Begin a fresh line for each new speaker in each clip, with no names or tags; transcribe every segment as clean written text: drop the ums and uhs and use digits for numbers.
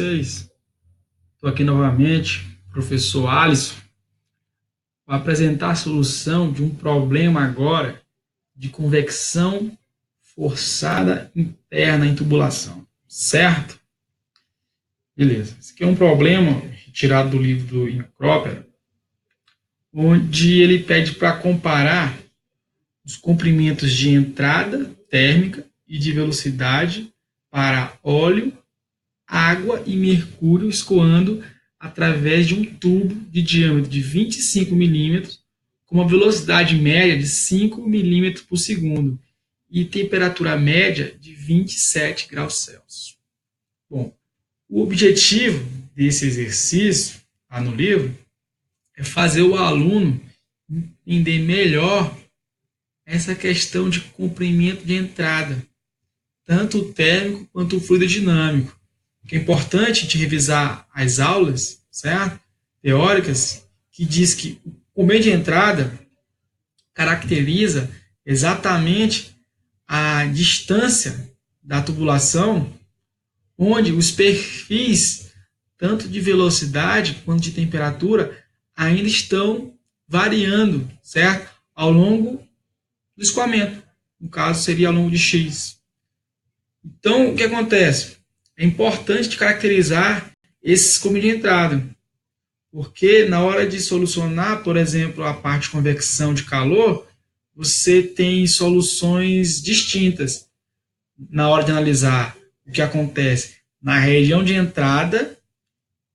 vocês? Estou aqui novamente, professor Alisson, para apresentar a solução de um problema agora de convecção forçada interna em tubulação, certo? Beleza. Esse aqui é um problema retirado do livro do Ian Cropper, onde ele pede para comparar os comprimentos de entrada térmica e de velocidade para óleo, água e mercúrio escoando através de um tubo de diâmetro de 25 milímetros com uma velocidade média de 5 milímetros por segundo e temperatura média de 27 graus Celsius. Bom, o objetivo desse exercício, lá no livro, é fazer o aluno entender melhor essa questão de comprimento de entrada, tanto o térmico quanto o fluido dinâmico. Que é importante de revisar as aulas, certo? Teóricas, que diz que o comprimento de entrada caracteriza exatamente a distância da tubulação, onde os perfis, tanto de velocidade quanto de temperatura, ainda estão variando, certo? Ao longo do escoamento. No caso, seria ao longo de X. Então, o que acontece? É importante caracterizar esses comprimentos de entrada, porque na hora de solucionar, por exemplo, a parte de convecção de calor, você tem soluções distintas na hora de analisar o que acontece na região de entrada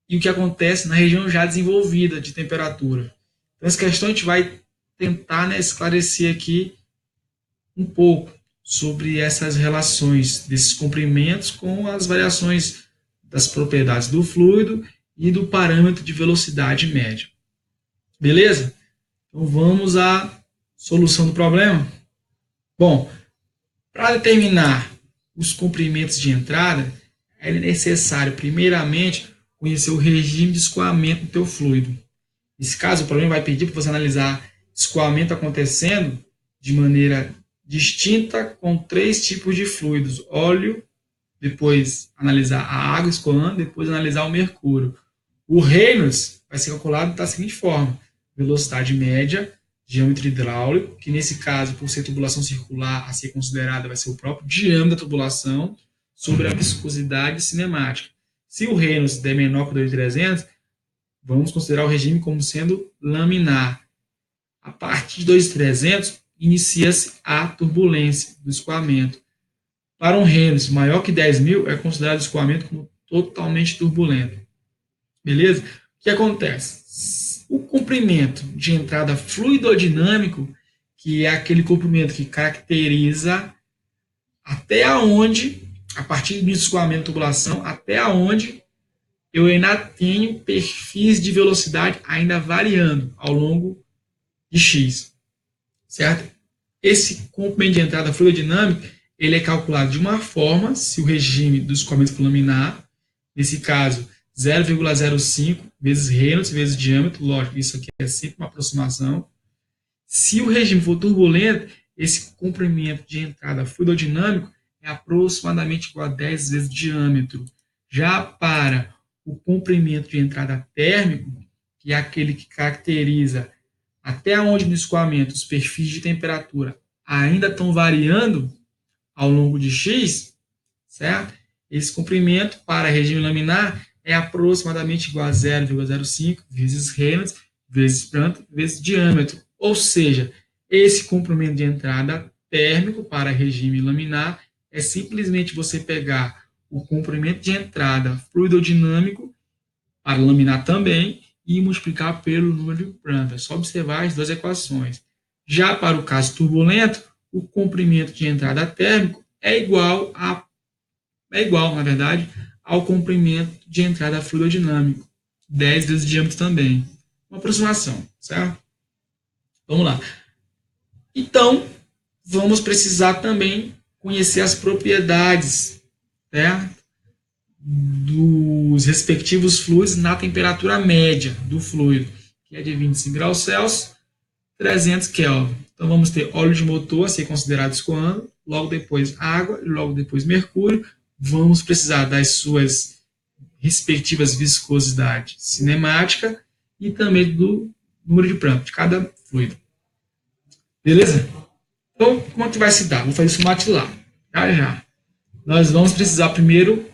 e o que acontece na região já desenvolvida de temperatura. Então, essa questão a gente vai tentar, esclarecer aqui um pouco sobre essas relações desses comprimentos com as variações das propriedades do fluido e do parâmetro de velocidade média. Beleza? Então vamos à solução do problema. Bom, para determinar os comprimentos de entrada, é necessário primeiramente conhecer o regime de escoamento do teu fluido. Nesse caso, o problema vai pedir para você analisar escoamento acontecendo de maneira distinta com 3 tipos de fluidos: óleo, depois analisar a água escoando, depois analisar o mercúrio. O Reynolds vai ser calculado da seguinte forma: velocidade média, diâmetro hidráulico, que nesse caso, por ser tubulação circular, a ser considerada vai ser o próprio diâmetro da tubulação, sobre a viscosidade cinemática. Se o Reynolds der menor que 2.300, vamos considerar o regime como sendo laminar. A partir de 2.300, inicia-se a turbulência do escoamento. Para um Reynolds maior que 10.000, é considerado o escoamento como totalmente turbulento. Beleza? O que acontece? O comprimento de entrada fluidodinâmico, que é aquele comprimento que caracteriza até onde, a partir do escoamento da tubulação, até onde eu ainda tenho perfis de velocidade ainda variando ao longo de X. Certo? Esse comprimento de entrada fluidodinâmica, ele é calculado de uma forma, se o regime do escoamento for laminar, nesse caso 0,05 vezes Reynolds vezes diâmetro, lógico, isso aqui é sempre uma aproximação. Se o regime for turbulento, esse comprimento de entrada fluidodinâmico é aproximadamente igual a 10 vezes diâmetro. Já para o comprimento de entrada térmico, que é aquele que caracteriza até onde no escoamento os perfis de temperatura ainda estão variando ao longo de X, certo? Esse comprimento para regime laminar é aproximadamente igual a 0,05 vezes Reynolds vezes Prandtl vezes diâmetro. Ou seja, esse comprimento de entrada térmico para regime laminar é simplesmente você pegar o comprimento de entrada fluidodinâmico para laminar também e multiplicar pelo número de Prandtl. É só observar as duas equações. Já para o caso turbulento, o comprimento de entrada térmico é igual, na verdade, ao comprimento de entrada fluidodinâmico. 10 vezes diâmetro também. Uma aproximação, certo? Vamos lá. Então, vamos precisar também conhecer as propriedades, certo? Dos respectivos fluidos na temperatura média do fluido, que é de 25 graus Celsius, 300 Kelvin. Então, vamos ter óleo de motor a ser considerado escoando, logo depois água e logo depois mercúrio. Vamos precisar das suas respectivas viscosidade cinemática e também do número de Prandtl de cada fluido. Beleza? Então, como é que vai se dar? Vou fazer isso no MATLAB. Já. Nós vamos precisar primeiro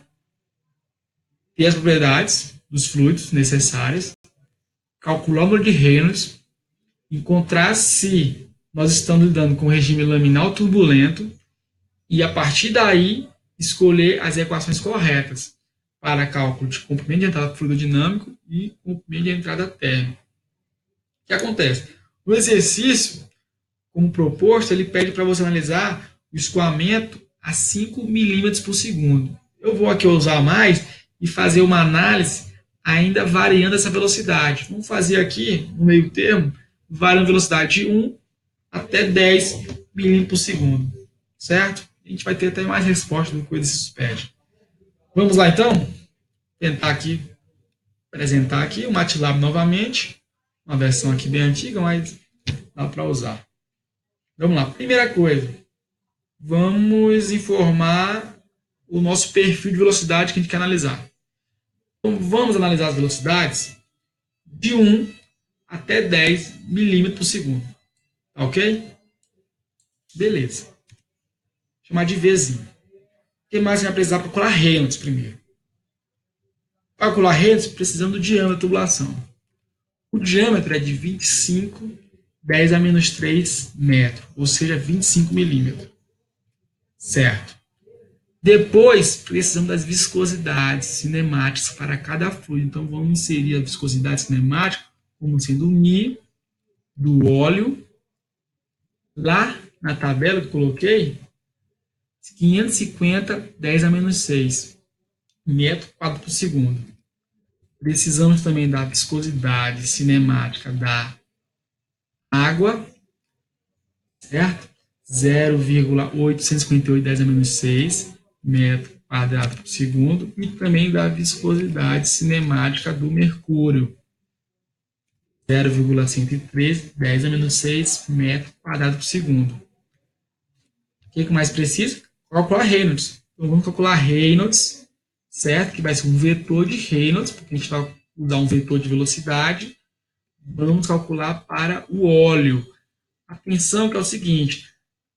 ter as propriedades dos fluidos necessárias, calcular o número de Reynolds, encontrar se nós estamos lidando com regime laminal turbulento e, a partir daí, escolher as equações corretas para cálculo de comprimento de entrada fluido dinâmico e comprimento de entrada térmica. O que acontece? No exercício, como proposto, ele pede para você analisar o escoamento a 5 milímetros por segundo. Eu vou aqui usar mais e fazer uma análise ainda variando essa velocidade. Vamos fazer aqui, no meio termo, variando a velocidade de 1 até 10 milímetros por segundo. Certo? A gente vai ter até mais resposta do que o exercício pede. Vamos lá, então? Tentar aqui, apresentar aqui o MATLAB novamente. Uma versão aqui bem antiga, mas dá para usar. Vamos lá. Primeira coisa, vamos informar o nosso perfil de velocidade que a gente quer analisar. Então, vamos analisar as velocidades de 1 até 10 milímetros por segundo. Tá ok? Beleza. Vou chamar de Vzinho. O que mais a gente vai precisar? Calcular Reynolds primeiro. Para calcular Reynolds, precisamos do diâmetro da tubulação. O diâmetro é de 25, 10 a menos 3 metros, ou seja, 25 milímetros. Certo. Depois, precisamos das viscosidades cinemáticas para cada fluido. Então, vamos inserir a viscosidade cinemática como sendo o μ do óleo. Lá na tabela que eu coloquei, 550, 10 a menos 6 metro quadrado por segundo. Precisamos também da viscosidade cinemática da água, certo? 0,858 10 a menos 6 metro quadrado por segundo, e também da viscosidade cinemática do mercúrio, 0,103 10 a menos 6 metro quadrado por segundo. O que mais precisa? Calcular Reynolds. Então vamos calcular Reynolds, certo? Que vai ser um vetor de Reynolds, porque a gente vai usar um vetor de velocidade. Vamos calcular para o óleo. Atenção que é o seguinte,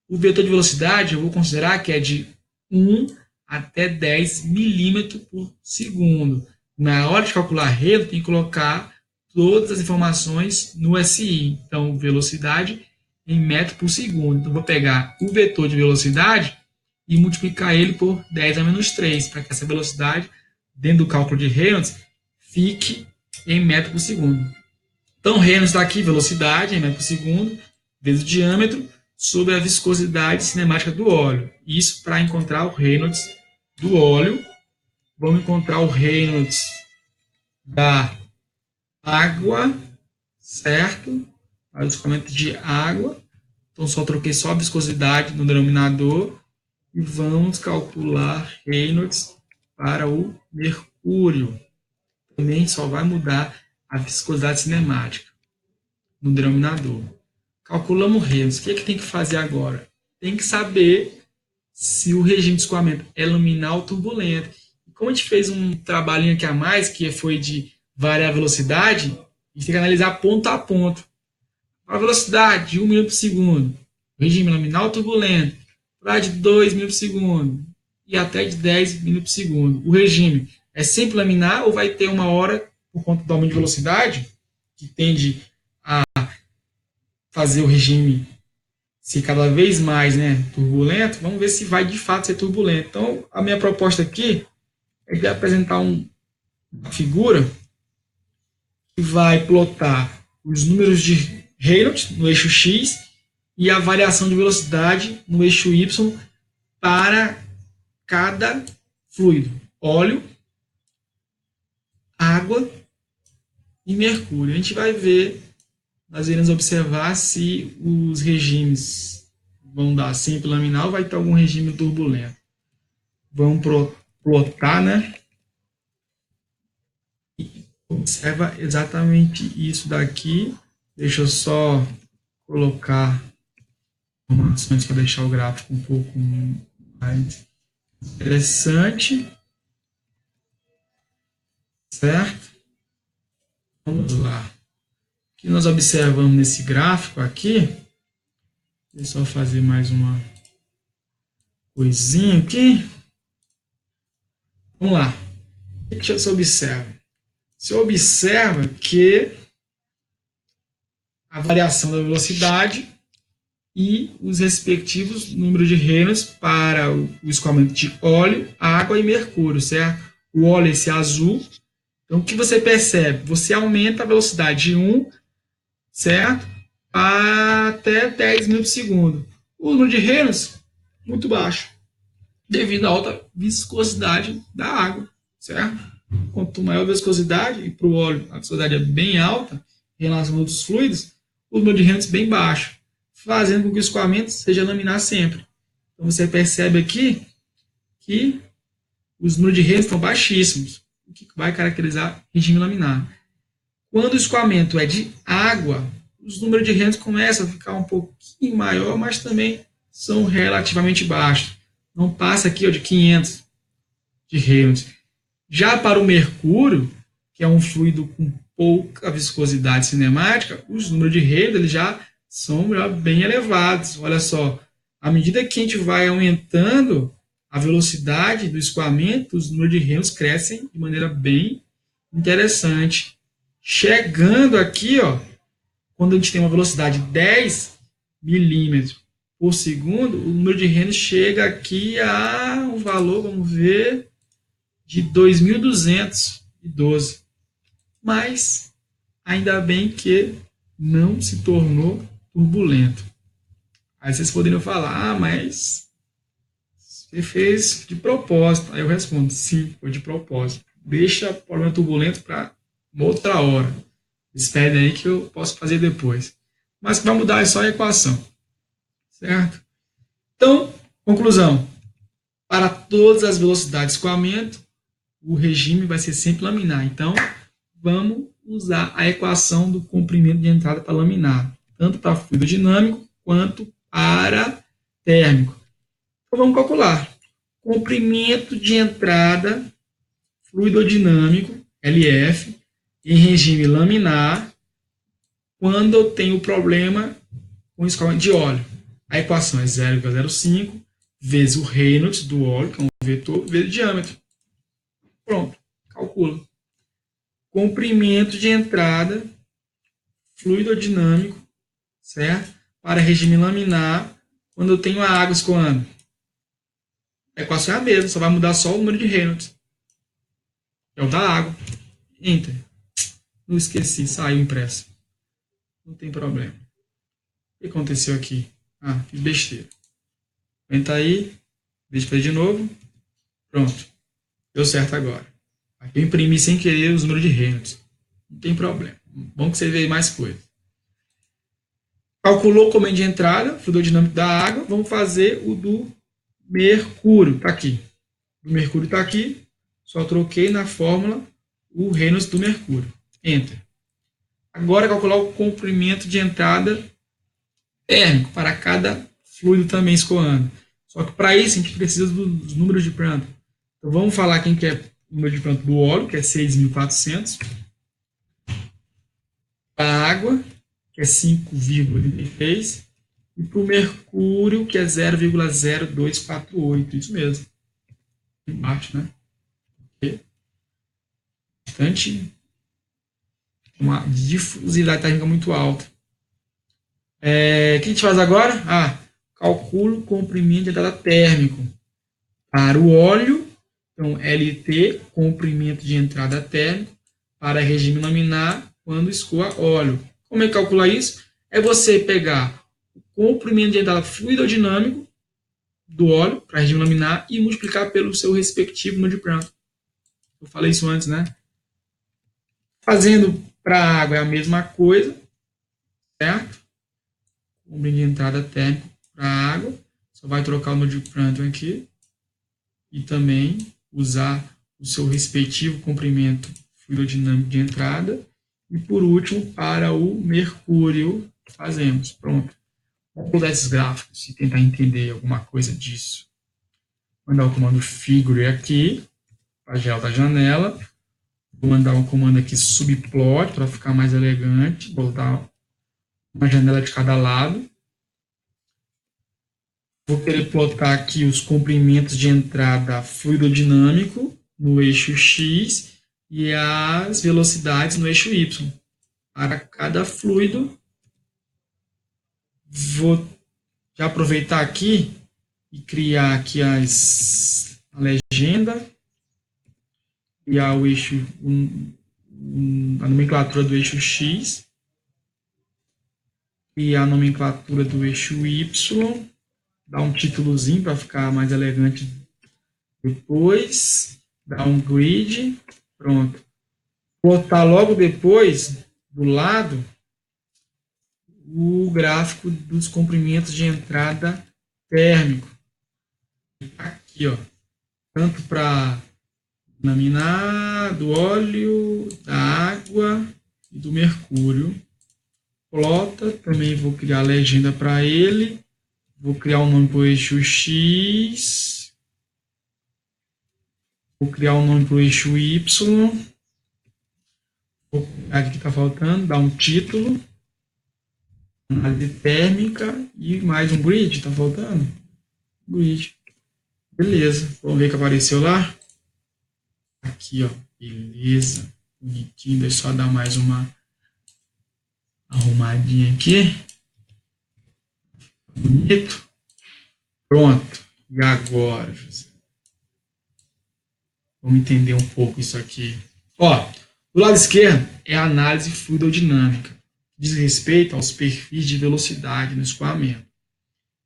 o vetor de velocidade eu vou considerar que é de 1 até 10 milímetros por segundo. Na hora de calcular Reynolds, tem que colocar todas as informações no SI. Então, velocidade em metro por segundo. Então, vou pegar o vetor de velocidade e multiplicar ele por 10 a menos 3, para que essa velocidade, dentro do cálculo de Reynolds, fique em metro por segundo. Então, Reynolds está aqui, velocidade em metro por segundo, vezes o diâmetro, sobre a viscosidade cinemática do óleo. Isso para encontrar o Reynolds do óleo. Vamos encontrar o Reynolds da água, certo? O escoamento de água. Então, só troquei só a viscosidade no denominador. E vamos calcular Reynolds para o mercúrio. Também só vai mudar a viscosidade cinemática no denominador. Calculamos o Reynolds. O que é que tem que fazer agora? Tem que saber se o regime de escoamento é laminal ou turbulento. E como a gente fez um trabalhinho aqui a mais, que foi de variar a velocidade, a gente tem que analisar ponto a ponto. A velocidade de 1 milímetro por segundo, regime laminal ou turbulento, para de 2 milímetros por segundo e até de 10 milímetros por segundo. O regime é sempre laminar ou vai ter uma hora, por conta do aumento de velocidade, que tende a fazer o regime ser cada vez mais, turbulento? Vamos ver se vai de fato ser turbulento. Então, a minha proposta aqui é de apresentar uma figura que vai plotar os números de Reynolds no eixo X e a variação de velocidade no eixo Y para cada fluido: óleo, água e mercúrio. A gente vai ver, nós iremos observar se os regimes vão dar sempre laminal ou vai ter algum regime turbulento. Vamos plotar, E observa exatamente isso daqui. Deixa eu só colocar informações para deixar o gráfico um pouco mais interessante. certo? Vamos lá. O que nós observamos nesse gráfico aqui, deixa eu só fazer mais uma coisinha aqui. Vamos lá. O que você observa? Você observa que a variação da velocidade e os respectivos números de Reynolds para o escoamento de óleo, água e mercúrio, certo? O óleo é esse azul. Então, o que você percebe? Você aumenta a velocidade de 1, certo? Até 10 mil por segundo. O número de Reynolds, muito baixo, devido à alta viscosidade da água, certo? Quanto maior a viscosidade, e para o óleo a viscosidade é bem alta em relação a outros fluidos, o número de Reynolds bem baixo, fazendo com que o escoamento seja laminar sempre. Então você percebe aqui que os números de Reynolds estão baixíssimos, o que vai caracterizar regime laminar. Quando o escoamento é de água, os números de Reynolds começam a ficar um pouquinho maior, mas também são relativamente baixos. Não passa aqui de 500 de Reynolds. Já para o mercúrio, que é um fluido com pouca viscosidade cinemática, os números de Reynolds eles já são bem elevados. Olha só, à medida que a gente vai aumentando a velocidade do escoamento, os números de Reynolds crescem de maneira bem interessante. Chegando aqui, ó, quando a gente tem uma velocidade de 10 milímetros por segundo, o número de Reynolds chega aqui a um valor, vamos ver, de 2.212. Mas, ainda bem que não se tornou turbulento. Aí vocês poderiam falar, mas você fez de propósito. Aí eu respondo, sim, foi de propósito. Deixa o problema turbulento para outra hora. Espere aí que eu posso fazer depois. Mas vai mudar é só a equação. Certo? Então, conclusão. Para todas as velocidades de escoamento, o regime vai ser sempre laminar. Então, vamos usar a equação do comprimento de entrada para laminar, tanto para fluido dinâmico quanto para térmico. Então, vamos calcular. Comprimento de entrada fluidodinâmico, LF, em regime laminar, quando eu tenho problema com escoamento de óleo. A equação é 0,05 vezes o Reynolds do óleo, que é um vetor, vezes o diâmetro. Pronto, calcula. Comprimento de entrada fluidodinâmico, certo? Para regime laminar, quando eu tenho a água escoando. A equação é a mesma, só vai mudar só o número de Reynolds. É o da água. Enter. Não esqueci, saiu impresso. Não tem problema. O que aconteceu aqui? Ah, fiz besteira. Entra aí, deixa eu fazer de novo. Pronto. Deu certo agora. Aqui eu imprimi sem querer os números de Reynolds. Não tem problema. Bom que você vê mais coisas. Calculou o comando de entrada, fluido dinâmico da água. Vamos fazer o do mercúrio. Está aqui. O mercúrio está aqui. Só troquei na fórmula o Reynolds do mercúrio. Enter. Agora calcular o comprimento de entrada térmico para cada fluido também escoando. Só que para isso a gente precisa dos números de Prandtl. Então vamos falar quem que é o número de Prandtl do óleo, que é 6.400. Para a água, que é 5,83. E para o mercúrio, que é 0,0248. Isso mesmo. Embaixo, né? Bastante. Uma difusividade térmica muito alta. O que a gente faz agora? Calculo o comprimento de entrada térmico. Para o óleo, então LT, comprimento de entrada térmico, para regime laminar, quando escoa óleo. Como é que calcula isso? É você pegar o comprimento de entrada fluidodinâmico do óleo, para regime laminar, e multiplicar pelo seu respectivo número de Prandtl. Eu falei isso antes, né? Fazendo para a água é a mesma coisa, certo? Comprimento de entrada térmico para a água, só vai trocar o número de Prandtl aqui, e também usar o seu respectivo comprimento fluidodinâmico de entrada. E por último, para o mercúrio, fazemos. Pronto. Vamos usar esses gráficos e tentar entender alguma coisa disso. Vou mandar o comando figure aqui, para a geral da janela. Vou mandar um comando aqui subplot para ficar mais elegante. Vou dar uma janela de cada lado. Vou querer plotar aqui os comprimentos de entrada fluidodinâmico no eixo X e as velocidades no eixo Y. Para cada fluido, vou já aproveitar aqui e criar aqui a legenda, criar o eixo, a nomenclatura do eixo X, criar a nomenclatura do eixo Y, dar um títulozinho para ficar mais elegante depois, dar um grid, pronto. Botar logo depois, do lado, o gráfico dos comprimentos de entrada térmico. Aqui, ó, tanto para laminar do óleo, da água e do mercúrio. Plota, também vou criar a legenda para ele. Vou criar um nome para o eixo X. Vou criar um nome para o eixo Y. Vou pegar aqui que está faltando, dar um título. Análise térmica e mais um grid, está faltando? Grid. Beleza, vamos ver o que apareceu lá. Aqui, ó, beleza, bonitinho, deixa eu só dar mais uma arrumadinha aqui. Bonito. Pronto. E agora, José? Vamos entender um pouco isso aqui. Ó, do lado esquerdo é a análise fluidodinâmica. Diz respeito aos perfis de velocidade no escoamento. O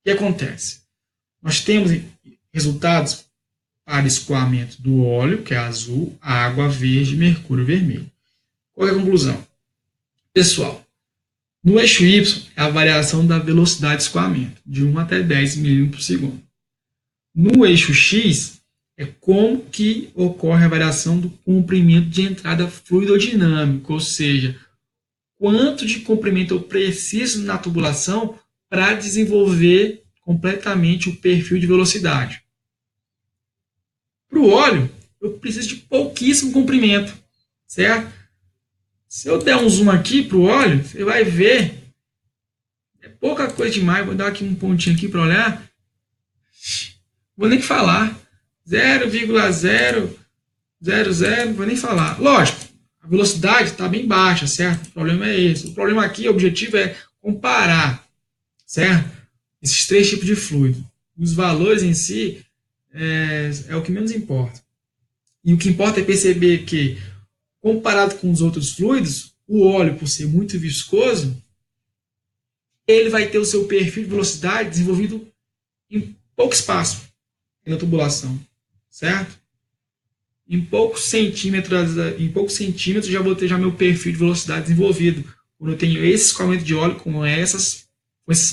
que acontece? Nós temos resultados para escoamento do óleo, que é azul, água verde, mercúrio vermelho. Qual é a conclusão? Pessoal, no eixo Y é a variação da velocidade de escoamento, de 1 até 10 milímetros por segundo. No eixo X é como que ocorre a variação do comprimento de entrada fluidodinâmico, ou seja, quanto de comprimento eu preciso na tubulação para desenvolver completamente o perfil de velocidade. Para o óleo, eu preciso de pouquíssimo comprimento, certo? Se eu der um zoom aqui para o óleo, você vai ver, é pouca coisa demais, vou dar aqui um pontinho aqui para olhar, vou nem falar, 0,000, vou nem falar. Lógico, a velocidade está bem baixa, certo? O problema é esse. O problema aqui, o objetivo é comparar, certo? Esses três tipos de fluido. Os valores em si é o que menos importa. E o que importa é perceber que, comparado com os outros fluidos, o óleo, por ser muito viscoso, ele vai ter o seu perfil de velocidade desenvolvido em pouco espaço na tubulação, certo? Em poucos centímetros já vou ter já meu perfil de velocidade desenvolvido, quando eu tenho esse escoamento de óleo com esses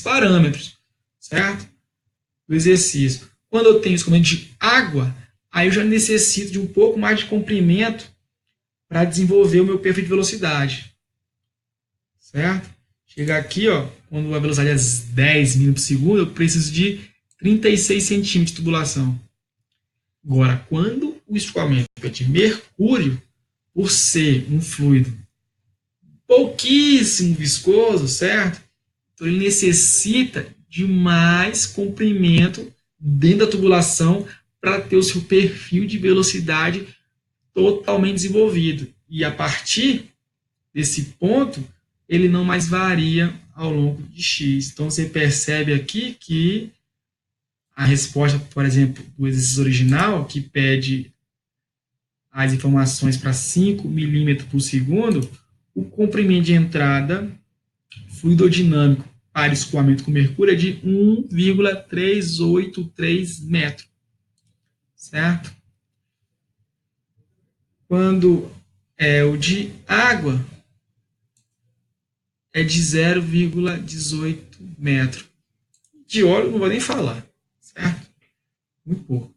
parâmetros, certo? Do exercício. Quando eu tenho escoamento de água, aí eu já necessito de um pouco mais de comprimento para desenvolver o meu perfil de velocidade, certo? Chegar aqui, ó, quando a velocidade é 10 milímetros por segundo, eu preciso de 36 centímetros de tubulação. Agora, quando o escoamento é de mercúrio, por ser um fluido pouquíssimo viscoso, certo? Então ele necessita de mais comprimento dentro da tubulação para ter o seu perfil de velocidade totalmente desenvolvido. E a partir desse ponto, ele não mais varia ao longo de X. Então você percebe aqui que a resposta, por exemplo, do exercício original, que pede as informações para 5 milímetros por segundo, o comprimento de entrada fluidodinâmico para escoamento com mercúrio é de 1,383 metros, certo? Quando é o de água, é de 0,18 metros. De óleo não vou nem falar, certo? Muito pouco.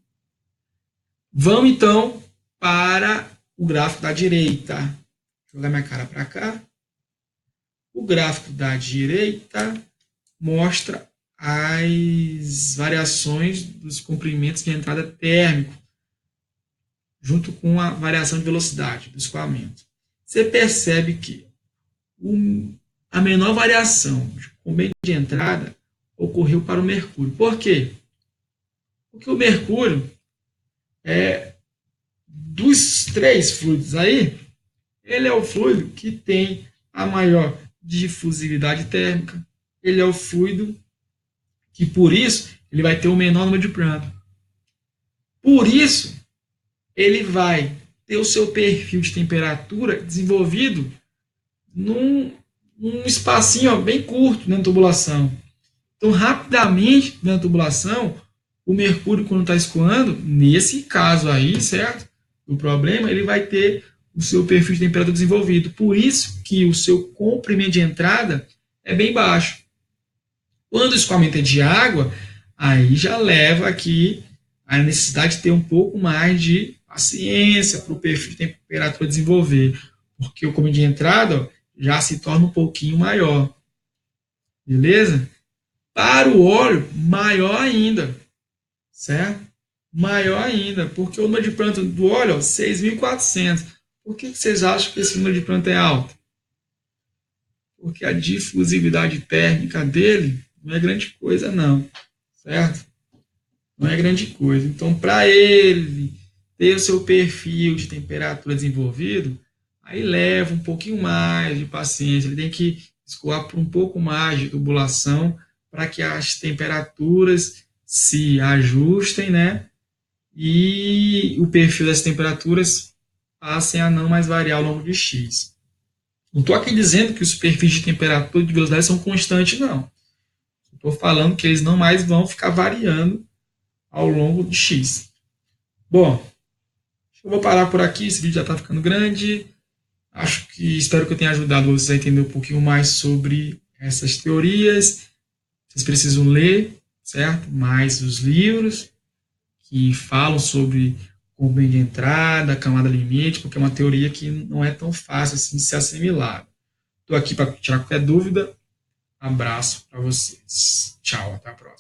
Vamos então para o gráfico da direita. Vou jogar minha cara para cá. O gráfico da direita mostra as variações dos comprimentos de entrada térmico junto com a variação de velocidade do escoamento. Você percebe que a menor variação com meio de entrada ocorreu para o mercúrio. Por quê? Porque o mercúrio dos três fluidos aí, ele é o fluido que tem a maior difusividade térmica, ele é o fluido que, por isso, ele vai ter o menor número de Prandtl. Por isso, ele vai ter o seu perfil de temperatura desenvolvido num espacinho bem curto dentro da tubulação. Então, rapidamente, dentro da tubulação, o mercúrio, quando está escoando, nesse caso aí, certo? O problema, ele vai ter o seu perfil de temperatura desenvolvido. Por isso que o seu comprimento de entrada é bem baixo. Quando o escoamento é de água, aí já leva aqui a necessidade de ter um pouco mais de paciência para o perfil de temperatura desenvolver, porque o comprimento de entrada já se torna um pouquinho maior. Beleza? Para o óleo, maior ainda. Certo? Maior ainda, porque o número de Prandtl do óleo é 6.400. Por que vocês acham que esse número de Prandtl é alto? Porque a difusividade térmica dele não é grande coisa, não. Certo? Não é grande coisa. Então, para ele ter o seu perfil de temperatura desenvolvido, aí leva um pouquinho mais de paciência. Ele tem que escoar por um pouco mais de tubulação para que as temperaturas se ajustem, né? E o perfil das temperaturas passem a não mais variar ao longo de X. Não estou aqui dizendo que os perfis de temperatura e de velocidade são constantes, não. Estou falando que eles não mais vão ficar variando ao longo de X. Bom, eu vou parar por aqui, esse vídeo já está ficando grande. Espero que eu tenha ajudado vocês a entender um pouquinho mais sobre essas teorias. Vocês precisam ler, certo? Mais os livros que falam sobre o comprimento de entrada, a camada limite, porque é uma teoria que não é tão fácil assim de ser assimilada. Estou aqui para tirar qualquer dúvida. Abraço para vocês. Tchau, até a próxima.